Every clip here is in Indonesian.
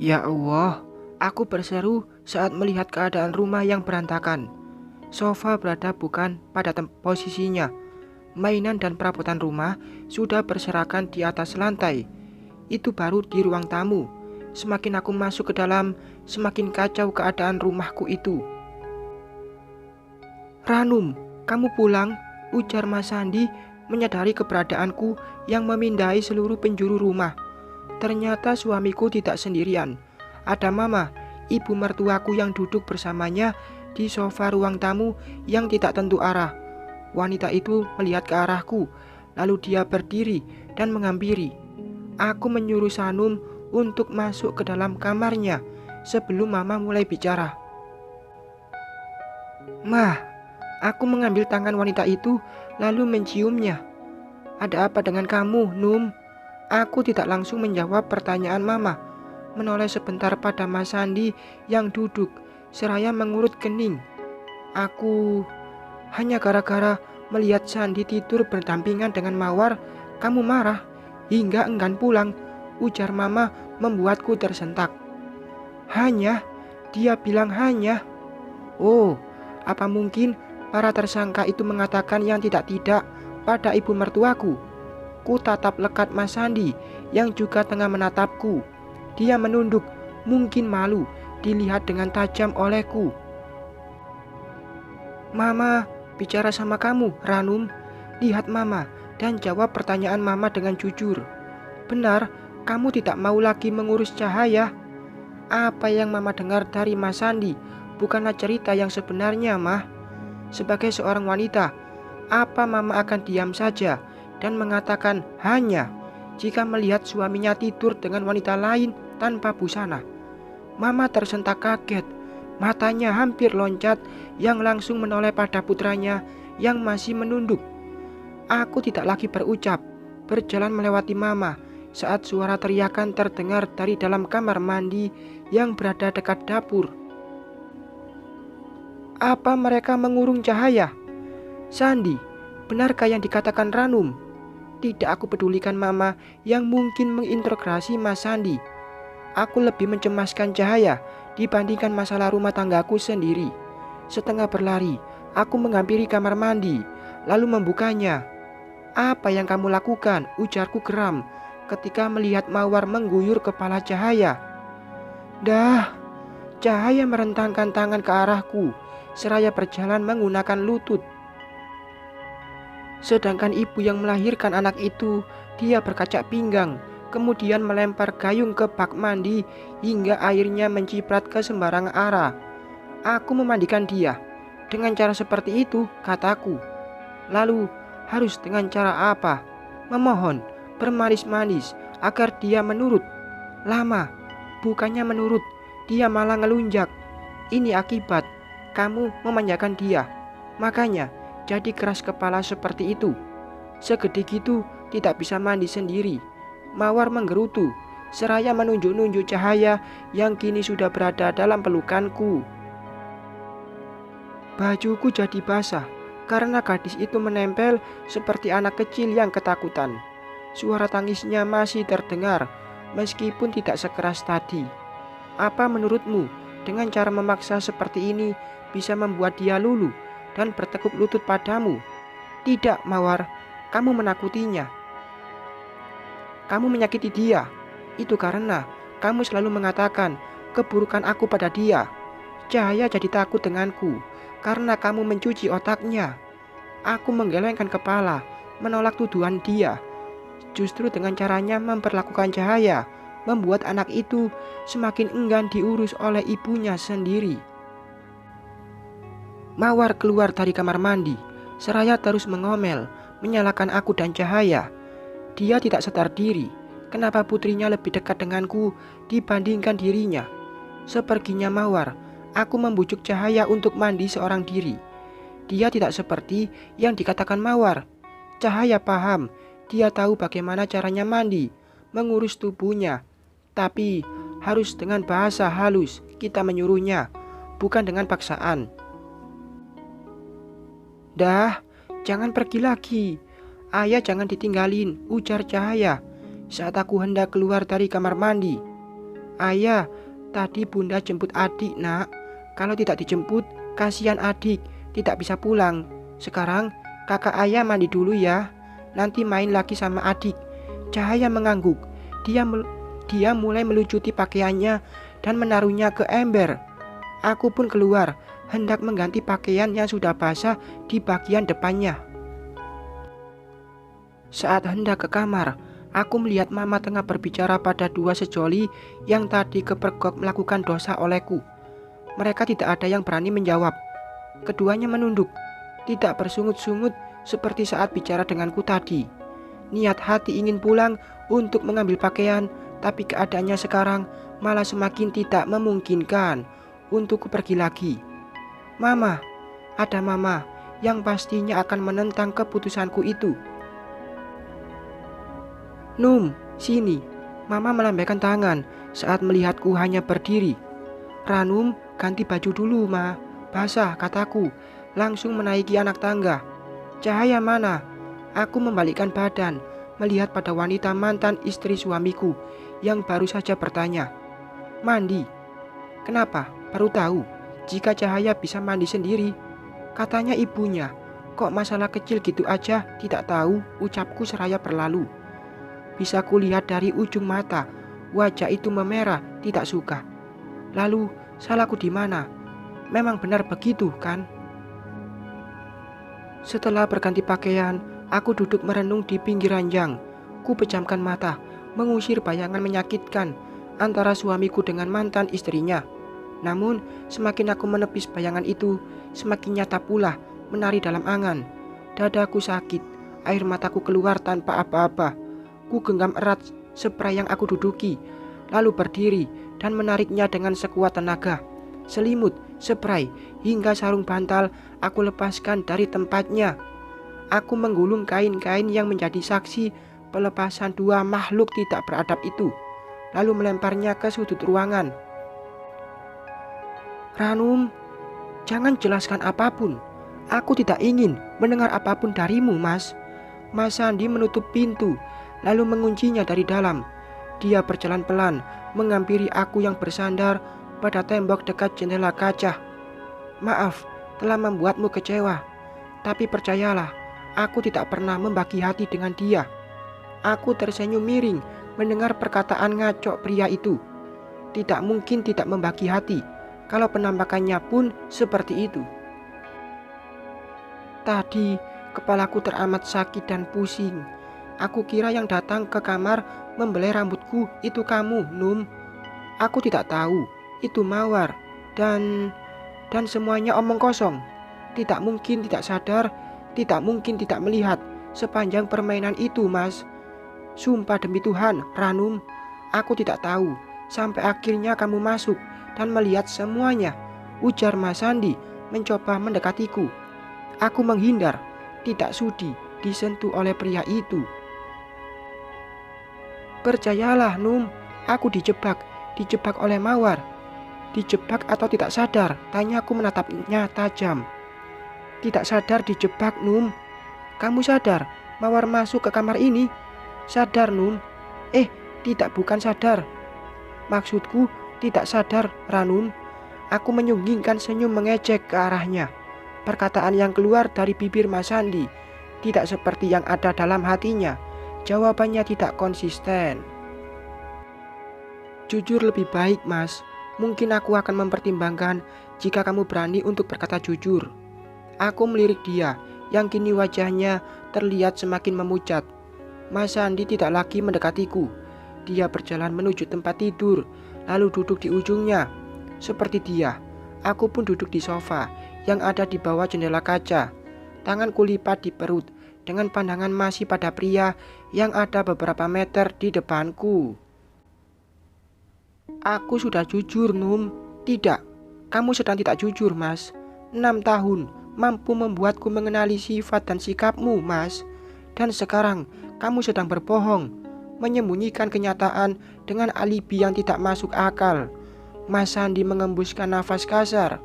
Ya Allah, aku berseru saat melihat keadaan rumah yang berantakan. Sofa berada bukan pada posisinya. Mainan dan perabotan rumah sudah berserakan di atas lantai. Itu baru di ruang tamu. Semakin aku masuk ke dalam, semakin kacau keadaan rumahku itu. "Ranum, kamu pulang?" ujar Mas Sandi menyadari keberadaanku yang memindai seluruh penjuru rumah. Ternyata suamiku tidak sendirian. Ada Mama, ibu mertuaku yang duduk bersamanya di sofa ruang tamu yang tidak tentu arah. Wanita itu melihat ke arahku, lalu dia berdiri dan menghampiri. Aku menyuruh Sanum untuk masuk ke dalam kamarnya sebelum Mama mulai bicara. "Mah," aku mengambil tangan wanita itu lalu menciumnya. "Ada apa dengan kamu, Num?" Aku tidak langsung menjawab pertanyaan Mama, menoleh sebentar pada Mas Sandi yang duduk, seraya mengurut kening. "Aku hanya gara-gara melihat Sandi tidur berdampingan dengan Mawar, kamu marah hingga enggan pulang," ujar Mama membuatku tersentak. "Hanya?" Dia bilang hanya. Oh, apa mungkin para tersangka itu mengatakan yang tidak-tidak pada ibu mertuaku? Ku tatap lekat Mas Sandi yang juga tengah menatapku. Dia menunduk, mungkin malu dilihat dengan tajam olehku. "Mama bicara sama kamu, Ranum. Lihat Mama dan jawab pertanyaan Mama dengan jujur. Benar, kamu tidak mau lagi mengurus Cahaya?" Apa yang Mama dengar dari Mas Sandi bukanlah cerita yang sebenarnya, Mah. Sebagai seorang wanita, apa Mama akan diam saja dan mengatakan hanya jika melihat suaminya tidur dengan wanita lain tanpa busana? Mama tersentak kaget, matanya hampir loncat yang langsung menoleh pada putranya yang masih menunduk. Aku tidak lagi berucap, berjalan melewati Mama saat suara teriakan terdengar dari dalam kamar mandi yang berada dekat dapur. "Apa mereka mengurung Cahaya? Sandi, benarkah yang dikatakan Ranum?" Tidak aku pedulikan Mama yang mungkin menginterogasi Mas Sandi. Aku lebih mencemaskan Cahaya dibandingkan masalah rumah tanggaku sendiri. Setengah berlari, aku menghampiri kamar mandi, lalu membukanya. "Apa yang kamu lakukan?" ujarku geram ketika melihat Mawar mengguyur kepala Cahaya. "Dah." Cahaya merentangkan tangan ke arahku, seraya berjalan menggunakan lutut. Sedangkan ibu yang melahirkan anak itu, dia berkacak pinggang, kemudian melempar gayung ke bak mandi hingga airnya menciprat ke sembarang arah. "Aku memandikan dia dengan cara seperti itu," kataku. "Lalu harus dengan cara apa? Memohon, bermanis-manis agar dia menurut. Lama, bukannya menurut, dia malah ngelunjak. Ini akibat kamu memanjakan dia. Makanya jadi keras kepala seperti itu. Segede gitu tidak bisa mandi sendiri." Mawar menggerutu, seraya menunjuk-nunjuk Cahaya yang kini sudah berada dalam pelukanku. Bajuku jadi basah karena gadis itu menempel seperti anak kecil yang ketakutan. Suara tangisnya masih terdengar meskipun tidak sekeras tadi. "Apa menurutmu dengan cara memaksa seperti ini bisa membuat dia luluh dan bertekuk lutut padamu?" "Tidak, Mawar, kamu menakutinya. Kamu menyakiti dia. Itu karena kamu selalu mengatakan keburukan aku pada dia. Cahaya jadi takut denganku karena kamu mencuci otaknya." Aku menggelengkan kepala, menolak tuduhan dia. Justru dengan caranya memperlakukan Cahaya, membuat anak itu semakin enggan diurus oleh ibunya sendiri. Mawar keluar dari kamar mandi, seraya terus mengomel, menyalahkan aku dan Cahaya. Dia tidak sadar diri, kenapa putrinya lebih dekat denganku dibandingkan dirinya. Seperginya Mawar, aku membujuk Cahaya untuk mandi seorang diri. Dia tidak seperti yang dikatakan Mawar. Cahaya paham, dia tahu bagaimana caranya mandi, mengurus tubuhnya. Tapi harus dengan bahasa halus kita menyuruhnya, bukan dengan paksaan. "Dah, jangan pergi lagi. Ayah jangan ditinggalin," ujar Cahaya saat aku hendak keluar dari kamar mandi. "Ayah, Tadi Bunda jemput adik, Nak. Kalau tidak dijemput, kasihan adik, tidak bisa pulang. Sekarang kakak ayah mandi dulu ya. Nanti main lagi sama adik. Cahaya mengangguk. Dia mulai melucuti pakaiannya dan menaruhnya ke ember. Aku pun keluar, hendak mengganti pakaian yang sudah basah di bagian depannya. Saat hendak ke kamar, aku melihat Mama tengah berbicara pada dua sejoli yang tadi kepergok melakukan dosa olehku. Mereka tidak ada yang berani menjawab. Keduanya menunduk, tidak bersungut-sungut seperti saat bicara denganku tadi. Niat hati ingin pulang untuk mengambil pakaian, tapi keadaannya sekarang malah semakin tidak memungkinkan untuk pergi lagi. Mama, ada Mama yang pastinya akan menentang keputusanku itu. Num, sini. Mama melambaikan tangan saat melihatku hanya berdiri. Ranum, ganti baju dulu, Ma. Basah, kataku. Langsung menaiki anak tangga. Cahaya mana? Aku membalikkan badan, melihat pada wanita mantan istri suamiku yang baru saja bertanya. Mandi. Kenapa? Baru tahu jika Cahaya bisa mandi sendiri. Katanya ibunya. Kok masalah kecil gitu aja tidak tahu, ucapku seraya berlalu. Bisa kulihat dari ujung mata, wajah itu memerah, tidak suka. Lalu, salahku di mana? Memang benar begitu, kan? Setelah berganti pakaian, aku duduk merenung di pinggir ranjang. Ku pejamkan mata, mengusir bayangan menyakitkan antara suamiku dengan mantan istrinya. Namun, semakin aku menepis bayangan itu, semakin nyata pula menari dalam angan. Dadaku sakit, air mataku keluar tanpa apa-apa. Ku genggam erat spray yang aku duduki, lalu berdiri dan menariknya dengan sekuat tenaga. Selimut, spray, hingga sarung bantal aku lepaskan dari tempatnya. Aku menggulung kain-kain yang menjadi saksi pelepasan dua makhluk tidak beradab itu, lalu melemparnya ke sudut ruangan. Ranum, jangan jelaskan apapun. Aku tidak ingin mendengar apapun darimu, Mas. Mas Sandi menutup pintu, lalu menguncinya dari dalam. Dia berjalan pelan, menghampiri aku yang bersandar pada tembok dekat jendela kaca. Maaf, telah membuatmu kecewa. Tapi percayalah, aku tidak pernah membagi hati dengan dia. Aku tersenyum miring mendengar perkataan ngaco pria itu. Tidak mungkin tidak membagi hati, kalau penampakannya pun seperti itu. Tadi, kepalaku teramat sakit dan pusing. Aku kira yang datang ke kamar membelai rambutku itu kamu, Num. Aku tidak tahu, itu Mawar. Dan semuanya omong kosong. Tidak mungkin tidak sadar, tidak mungkin tidak melihat sepanjang permainan itu, Mas. Sumpah demi Tuhan, Ranum, aku tidak tahu. Sampai akhirnya kamu masuk dan melihat semuanya, ujar Mas Sandi mencoba mendekatiku. Aku menghindar, tidak sudi disentuh oleh pria itu. Percayalah, Num, aku dijebak oleh Mawar. Dijebak atau tidak sadar? Tanyaku menatapnya tajam. Tidak sadar dijebak, Num. Kamu sadar Mawar masuk ke kamar ini? Sadar, Num. Tidak, bukan sadar. Maksudku tidak sadar, Ranum. Aku menyunggingkan senyum mengejek ke arahnya. Perkataan yang keluar dari bibir Mas Sandi tidak seperti yang ada dalam hatinya. Jawabannya tidak konsisten. Jujur lebih baik, Mas. Mungkin aku akan mempertimbangkan jika kamu berani untuk berkata jujur. Aku melirik dia, yang kini wajahnya terlihat semakin memucat. Mas Sandi tidak lagi mendekatiku. Dia berjalan menuju tempat tidur, lalu duduk di ujungnya. Seperti dia, aku pun duduk di sofa yang ada di bawah jendela kaca. Tanganku lipat di perut, dengan pandangan masih pada pria yang ada beberapa meter di depanku. Aku sudah jujur, Num. Tidak, kamu sedang tidak jujur, Mas. 6 tahun mampu membuatku mengenali sifat dan sikapmu, Mas. Dan sekarang kamu sedang berbohong, menyembunyikan kenyataan dengan alibi yang tidak masuk akal. Mas Sandi mengembuskan nafas kasar.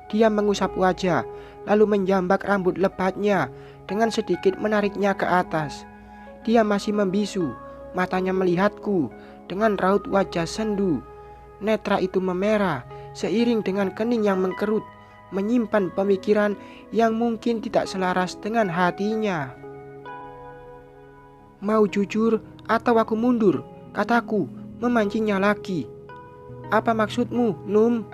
Dia mengusap wajah, lalu menjambak rambut lebatnya dengan sedikit menariknya ke atas. Dia masih membisu, matanya melihatku dengan raut wajah sendu. Netra itu memerah seiring dengan kening yang mengkerut, menyimpan pemikiran yang mungkin tidak selaras dengan hatinya. "Mau jujur atau aku mundur?" kataku, memancingnya lagi. "Apa maksudmu, Num?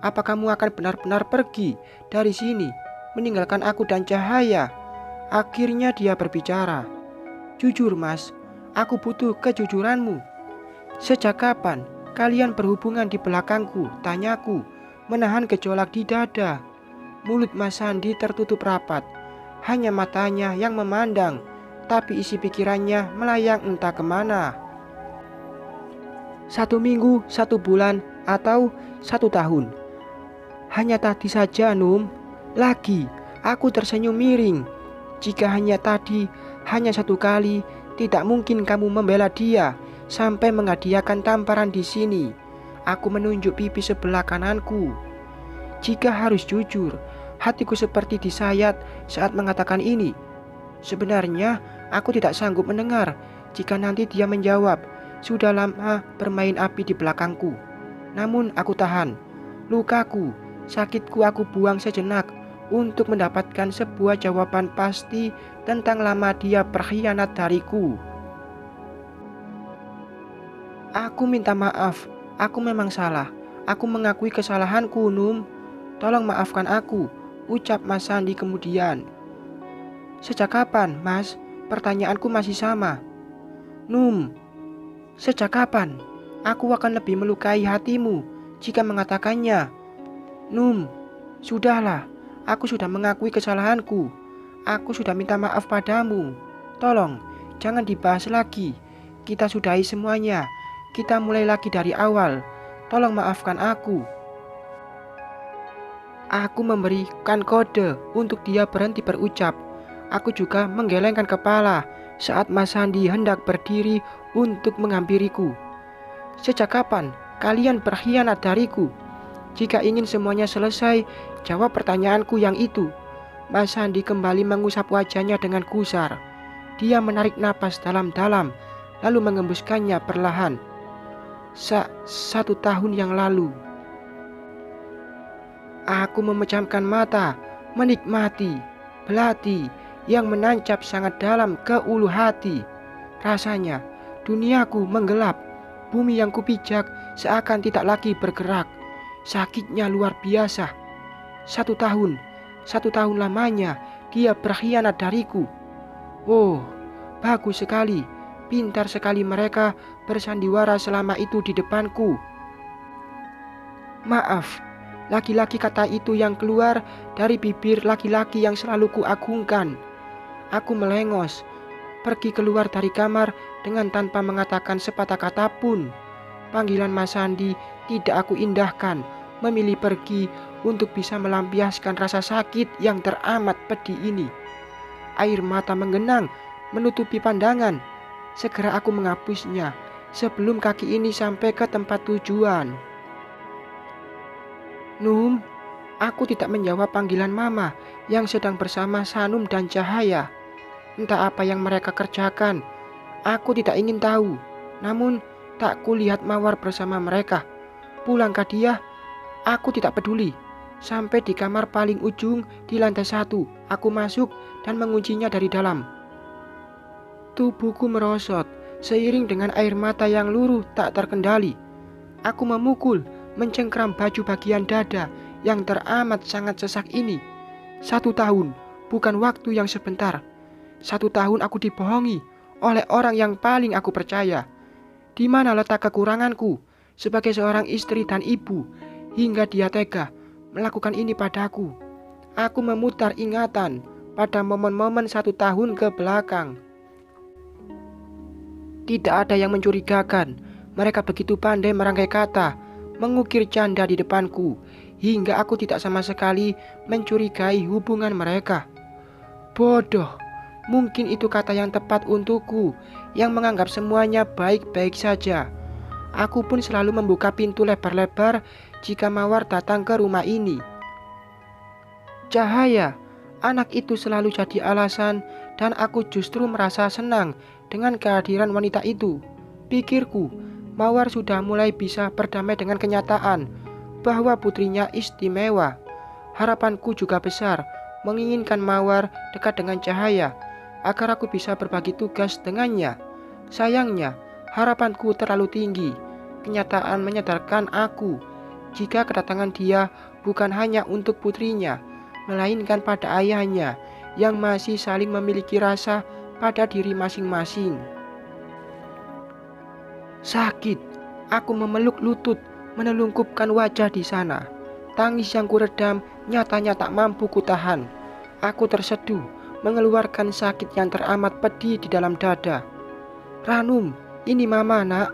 Apa kamu akan benar-benar pergi dari sini, meninggalkan aku dan Cahaya?" Akhirnya dia berbicara. "Jujur, Mas, aku butuh kejujuranmu." "Sejak kapan kalian berhubungan di belakangku?" tanyaku, menahan gejolak di dada. Mulut Mas Sandi tertutup rapat, hanya matanya yang memandang, tapi isi pikirannya melayang entah kemana. 1 minggu, 1 bulan, atau 1 tahun. "Hanya tadi saja, Num." Lagi, aku tersenyum miring. "Jika hanya tadi, hanya 1 kali, tidak mungkin kamu membela dia sampai menghadiahkan tamparan di sini." Aku menunjuk pipi sebelah kananku. Jika harus jujur, hatiku seperti disayat saat mengatakan ini. Sebenarnya, aku tidak sanggup mendengar jika nanti dia menjawab, "Sudah lama bermain api di belakangku." Namun aku tahan. Lukaku, sakitku aku buang sejenak untuk mendapatkan sebuah jawaban pasti tentang lama dia berkhianat dariku. "Aku minta maaf. Aku memang salah. Aku mengakui kesalahanku, Num. Tolong maafkan aku," ucap Mas Sandi kemudian. "Sejak kapan, Mas?" Pertanyaanku masih sama. "Num, sejak kapan? Aku akan lebih melukai hatimu jika mengatakannya." "Num, sudahlah. Aku sudah mengakui kesalahanku. Aku sudah minta maaf padamu. Tolong, jangan dibahas lagi. Kita sudahi semuanya. Kita mulai lagi dari awal. Tolong maafkan aku." Aku memberikan kode untuk dia berhenti berucap. Aku juga menggelengkan kepala saat Mas Sandi hendak berdiri untuk menghampiriku. "Sejak kapan kalian berkhianat dariku? Jika ingin semuanya selesai, jawab pertanyaanku yang itu." Mas Sandi kembali mengusap wajahnya dengan gusar. Dia menarik napas dalam-dalam, lalu mengembuskannya perlahan. 1 tahun yang lalu." Aku memejamkan mata, menikmati belati yang menancap sangat dalam ke ulu hati. Rasanya duniaku menggelap, bumi yang kupijak seakan tidak lagi bergerak. Sakitnya luar biasa. 1 tahun, 1 tahun lamanya dia berkhianat dariku. Oh, bagus sekali, pintar sekali mereka bersandiwara selama itu di depanku. "Maaf." Laki-laki kata itu yang keluar dari bibir laki-laki yang selalu kuagungkan. Aku melengos, pergi keluar dari kamar dengan tanpa mengatakan sepatah kata pun. Panggilan Mas Sandi tidak aku indahkan, memilih pergi untuk bisa melampiaskan rasa sakit yang teramat pedih ini. Air mata menggenang, menutupi pandangan. Segera aku menghapusnya sebelum kaki ini sampai ke tempat tujuan. "Num." Aku tidak menjawab panggilan Mama yang sedang bersama Sanum dan Cahaya. Entah apa yang mereka kerjakan. Aku tidak ingin tahu. Namun tak kulihat Mawar bersama mereka. Pulangkah dia? Aku tidak peduli. Sampai di kamar paling ujung di lantai 1, aku masuk dan menguncinya dari dalam. Tubuhku merosot seiring dengan air mata yang luruh tak terkendali. Aku memukul, mencengkram baju bagian dada yang teramat sangat sesak ini. 1 tahun, bukan waktu yang sebentar. 1 tahun aku dibohongi oleh orang yang paling aku percaya. Di mana letak kekuranganku sebagai seorang istri dan ibu hingga dia tega melakukan ini padaku? Aku memutar ingatan pada momen-momen 1 tahun ke belakang. Tidak ada yang mencurigakan. Mereka begitu pandai merangkai kata, mengukir canda di depanku, hingga aku tidak sama sekali mencurigai hubungan mereka. Bodoh, mungkin itu kata yang tepat untukku, yang menganggap semuanya baik-baik saja. Aku pun selalu membuka pintu lebar-lebar jika Mawar datang ke rumah ini. Cahaya, anak itu selalu jadi alasan, dan aku justru merasa senang dengan kehadiran wanita itu. Pikirku, Mawar sudah mulai bisa berdamai dengan kenyataan bahwa putrinya istimewa. Harapanku juga besar, menginginkan Mawar dekat dengan Cahaya agar aku bisa berbagi tugas dengannya. Sayangnya, harapanku terlalu tinggi. Kenyataan menyadarkan aku jika kedatangan dia bukan hanya untuk putrinya, melainkan pada ayahnya yang masih saling memiliki rasa pada diri masing-masing. Sakit, aku memeluk lutut, menelungkupkan wajah di sana. Tangis yang kuredam nyatanya tak mampu kutahan. Aku terseduh, mengeluarkan sakit yang teramat pedih di dalam dada. Ranum, ini Mama, Nak.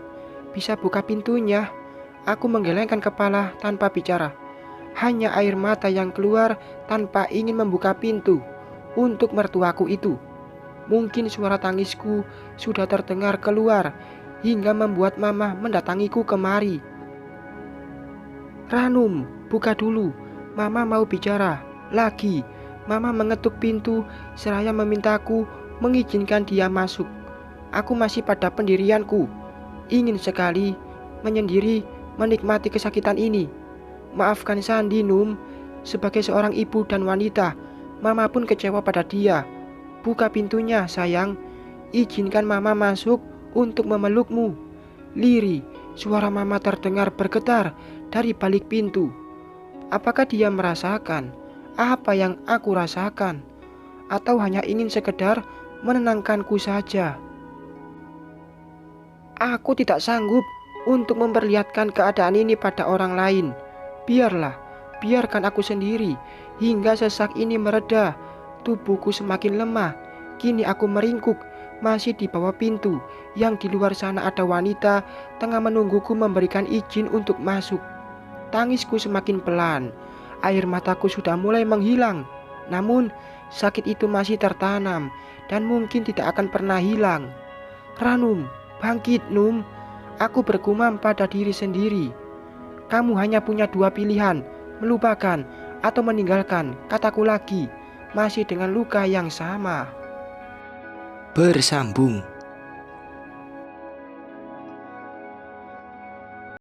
Bisa buka pintunya? Aku menggelengkan kepala tanpa bicara. Hanya air mata yang keluar tanpa ingin membuka pintu untuk mertuaku itu. Mungkin suara tangisku sudah terdengar keluar hingga membuat Mama mendatangiku kemari. Ranum, buka dulu. Mama mau bicara. Lagi, Mama mengetuk pintu seraya memintaku mengizinkan dia masuk. Aku masih pada pendirianku. Ingin sekali menyendiri menikmati kesakitan ini. Maafkan Sandi, Num. Sebagai seorang ibu dan wanita, Mama pun kecewa pada dia. Buka pintunya, sayang. Izinkan Mama masuk untuk memelukmu. Liri, suara Mama terdengar bergetar dari balik pintu. Apakah dia merasakan apa yang aku rasakan? Atau hanya ingin sekedar menenangkanku saja? Aku tidak sanggup untuk memperlihatkan keadaan ini pada orang lain. Biarkan aku sendiri hingga sesak ini mereda. Tubuhku semakin lemah. Kini aku meringkuk, masih di bawah pintu, yang di luar sana ada wanita tengah menungguku memberikan izin untuk masuk. Tangisku semakin pelan, air mataku sudah mulai menghilang. Namun sakit itu masih tertanam dan mungkin tidak akan pernah hilang. Ranum, bangkit Num. Aku bergumam pada diri sendiri. Kamu hanya punya dua pilihan, melupakan atau meninggalkan, kataku lagi, masih dengan luka yang sama. Bersambung.